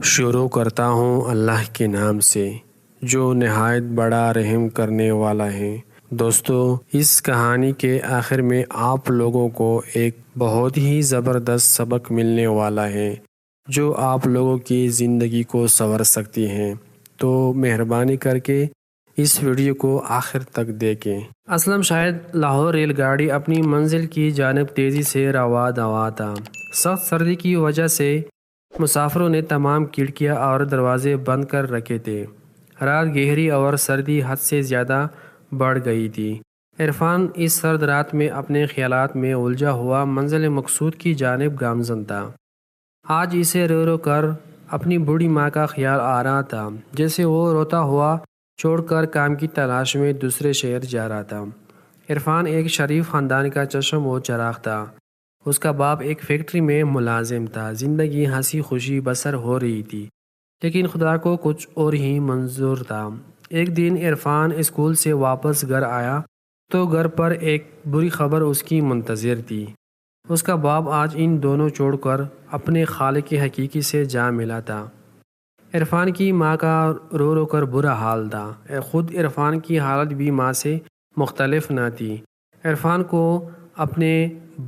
شروع کرتا ہوں اللہ کے نام سے جو نہایت بڑا رحم کرنے والا ہے۔ دوستو، اس کہانی کے آخر میں آپ لوگوں کو ایک بہت ہی زبردست سبق ملنے والا ہے جو آپ لوگوں کی زندگی کو سنور سکتی ہیں، تو مہربانی کر کے اس ویڈیو کو آخر تک دیکھیں۔ اسلم شاید لاہور ریل گاڑی اپنی منزل کی جانب تیزی سے رواں دواں تھا۔ سخت سردی کی وجہ سے مسافروں نے تمام کھڑکیاں اور دروازے بند کر رکھے تھے۔ رات گہری اور سردی حد سے زیادہ بڑھ گئی تھی۔ عرفان اس سرد رات میں اپنے خیالات میں الجھا ہوا منزل مقصود کی جانب گامزن تھا۔ آج اسے رو رو کر اپنی بوڑھی ماں کا خیال آ رہا تھا، جیسے وہ روتا ہوا چھوڑ کر کام کی تلاش میں دوسرے شہر جا رہا تھا۔ عرفان ایک شریف خاندان کا چشم و چراغ تھا۔ اس کا باپ ایک فیکٹری میں ملازم تھا۔ زندگی ہنسی خوشی بسر ہو رہی تھی، لیکن خدا کو کچھ اور ہی منظور تھا۔ ایک دن عرفان اسکول سے واپس گھر آیا تو گھر پر ایک بری خبر اس کی منتظر تھی۔ اس کا باپ آج ان دونوں چھوڑ کر اپنے خالق حقیقی سے جا ملا تھا۔ عرفان کی ماں کا رو رو کر برا حال تھا۔ خود عرفان کی حالت بھی ماں سے مختلف نہ تھی۔ عرفان کو اپنے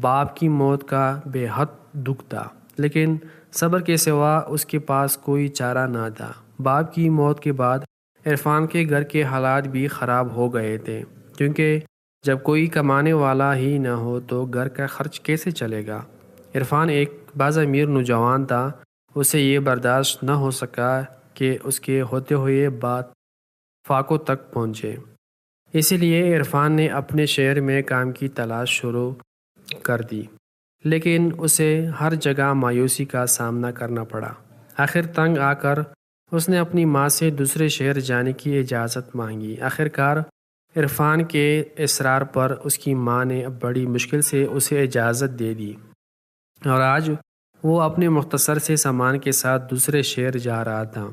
باپ کی موت کا بے حد دکھ تھا، لیکن صبر کے سوا اس کے پاس کوئی چارہ نہ تھا۔ باپ کی موت کے بعد عرفان کے گھر کے حالات بھی خراب ہو گئے تھے، کیونکہ جب کوئی کمانے والا ہی نہ ہو تو گھر کا خرچ کیسے چلے گا۔ عرفان ایک باضمیر نوجوان تھا۔ اسے یہ برداشت نہ ہو سکا کہ اس کے ہوتے ہوئے بات فاقوں تک پہنچے۔ اسی لیے عرفان نے اپنے شہر میں کام کی تلاش شروع کر دی، لیکن اسے ہر جگہ مایوسی کا سامنا کرنا پڑا۔ آخر تنگ آ کر اس نے اپنی ماں سے دوسرے شہر جانے کی اجازت مانگی۔ آخرکار عرفان کے اصرار پر اس کی ماں نے بڑی مشکل سے اسے اجازت دے دی، اور آج وہ اپنے مختصر سے سامان کے ساتھ دوسرے شہر جا رہا تھا۔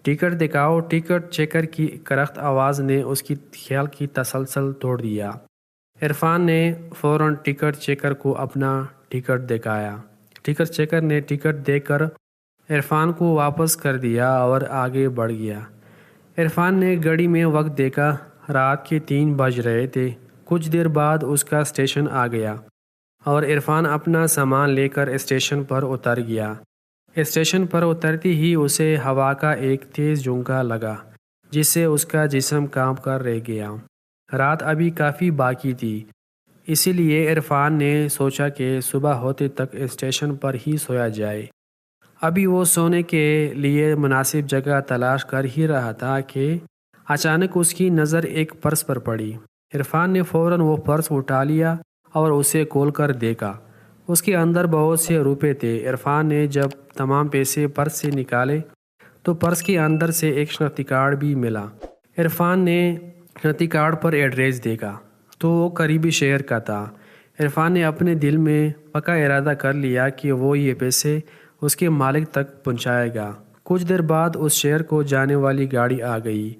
ٹکٹ دکھاؤ۔ ٹکٹ چیکر کی کرخت آواز نے اس کی خیال کی تسلسل توڑ دیا۔ عرفان نے فوراً ٹکٹ چیکر کو اپنا ٹکٹ دکھایا۔ ٹکٹ چیکر نے ٹکٹ دے کر عرفان کو واپس کر دیا اور آگے بڑھ گیا۔ عرفان نے گھڑی میں وقت دیکھا۔ رات کے 3 بج رہے تھے۔ کچھ دیر بعد اس کا اسٹیشن آ گیا اور عرفان اپنا سامان لے کر اسٹیشن پر اتر گیا۔ اسٹیشن پر اترتے ہی اسے ہوا کا ایک تیز جھونکا لگا، جس سے اس کا جسم کانپ کر رہ گیا۔ رات ابھی کافی باقی تھی، اسی لیے عرفان نے سوچا کہ صبح ہوتے تک اسٹیشن پر ہی سویا جائے۔ ابھی وہ سونے کے لیے مناسب جگہ تلاش کر ہی رہا تھا کہ اچانک اس کی نظر ایک پرس پر پڑی۔ عرفان نے فوراً وہ پرس اٹھا لیا اور اسے کھول کر دیکھا۔ اس کے اندر بہت سے روپے تھے۔ عرفان نے جب تمام پیسے پرس سے نکالے تو پرس کے اندر سے ایک شناختی کارڈ بھی ملا۔ عرفان نے شناختی کارڈ پر ایڈریس دیکھا تو وہ قریبی شہر کا تھا۔ عرفان نے اپنے دل میں پکا ارادہ کر لیا کہ وہ یہ پیسے اس کے مالک تک پہنچائے گا۔ کچھ دیر بعد اس شہر کو جانے والی گاڑی آ گئی۔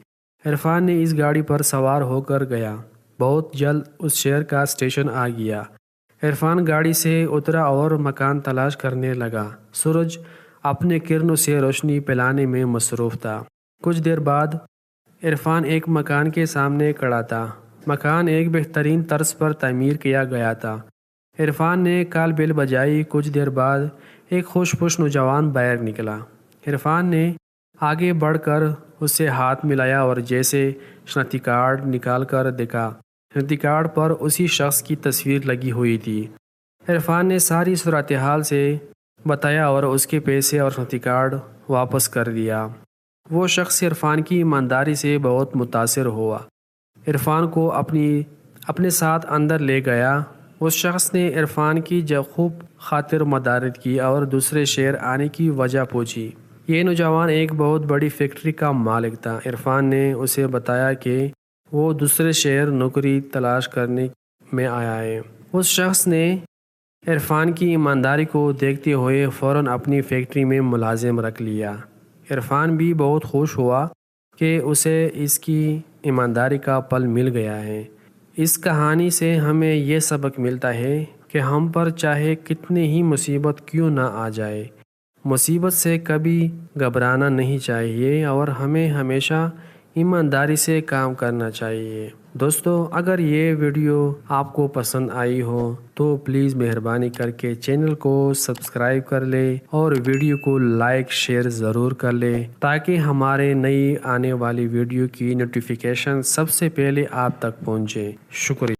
عرفان نے اس گاڑی پر سوار ہو کر گیا۔ بہت جلد اس شہر کا اسٹیشن آ گیا۔ عرفان گاڑی سے اترا اور مکان تلاش کرنے لگا۔ سورج اپنے کرنوں سے روشنی پھیلانے میں مصروف تھا۔ کچھ دیر بعد عرفان ایک مکان کے سامنے کھڑا تھا۔ مکان ایک بہترین طرز پر تعمیر کیا گیا تھا۔ عرفان نے کال بیل بجائی۔ کچھ دیر بعد ایک خوش پوش نوجوان باہر نکلا۔ عرفان نے آگے بڑھ کر اس سے ہاتھ ملایا اور جیسے شناختی کارڈ نکال کر دیکھا، شناختی کارڈ پر اسی شخص کی تصویر لگی ہوئی تھی۔ عرفان نے ساری صورتحال سے بتایا اور اس کے پیسے اور شناختی کارڈ واپس کر دیا۔ وہ شخص عرفان کی ایمانداری سے بہت متاثر ہوا۔ عرفان کو اپنے ساتھ اندر لے گیا۔ اس شخص نے عرفان کی خوب خاطر مدارت کی اور دوسرے شہر آنے کی وجہ پوچھی۔ یہ نوجوان ایک بہت بڑی فیکٹری کا مالک تھا۔ عرفان نے اسے بتایا کہ وہ دوسرے شہر نوکری تلاش کرنے میں آیا ہے۔ اس شخص نے عرفان کی ایمانداری کو دیکھتے ہوئے فوراً اپنی فیکٹری میں ملازم رکھ لیا۔ عرفان بھی بہت خوش ہوا کہ اسے اس کی ایمانداری کا پھل مل گیا ہے۔ اس کہانی سے ہمیں یہ سبق ملتا ہے کہ ہم پر چاہے کتنی ہی مصیبت کیوں نہ آ جائے، مصیبت سے کبھی گھبرانا نہیں چاہیے اور ہمیں ہمیشہ ایمانداری سے کام کرنا چاہیے۔ دوستو، اگر یہ ویڈیو آپ کو پسند آئی ہو تو پلیز مہربانی کر کے چینل کو سبسکرائب کر لے اور ویڈیو کو لائک شیئر ضرور کر لے تاکہ ہمارے نئی آنے والی ویڈیو کی نوٹیفیکیشن سب سے پہلے آپ تک پہنچے۔ شکریہ۔